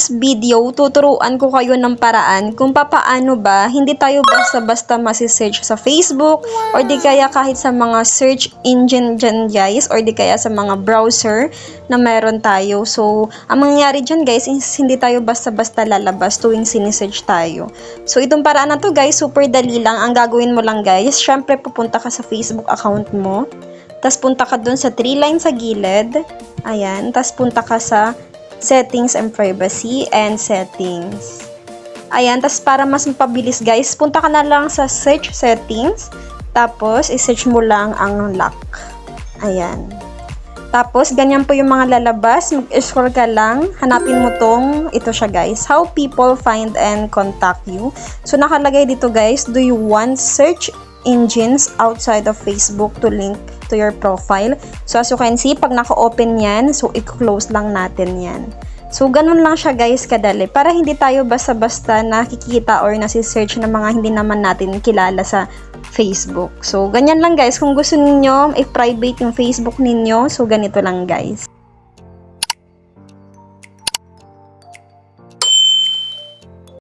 today's video, tuturuan ko kayo ng paraan kung papaano ba hindi tayo basta-basta masisearch sa Facebook or di kaya kahit sa mga search engine dyan guys or di kaya sa mga browser na meron tayo. So, ang mangyayari dyan guys is hindi tayo basta-basta lalabas tuwing sinisearch tayo. So, itong paraan na to guys, super dali lang. Ang gagawin mo lang guys, syempre pupunta ka sa Facebook account mo. Tapos punta ka dun sa 3 lines sa gilid. Ayan. Tapos punta ka sa settings and privacy and settings. Ayan. Tapos para mas mapabilis guys, punta ka na lang sa search settings. Tapos i-search mo lang ang lock. Ayan. Tapos ganyan po yung mga lalabas. Mag-scroll ka lang. Hanapin mo ito siya guys. How people find and contact you. So nakalagay dito guys, do you want search engines outside of Facebook to link to your profile? So as you can see, pag naka-open yan, so i-close lang natin yan. So ganun lang siya guys kadali, para hindi tayo basta-basta nakikita or nasi-search ng mga hindi naman natin kilala sa Facebook. So ganyan lang guys, kung gusto niyo i-private yung Facebook ninyo, so ganito lang guys.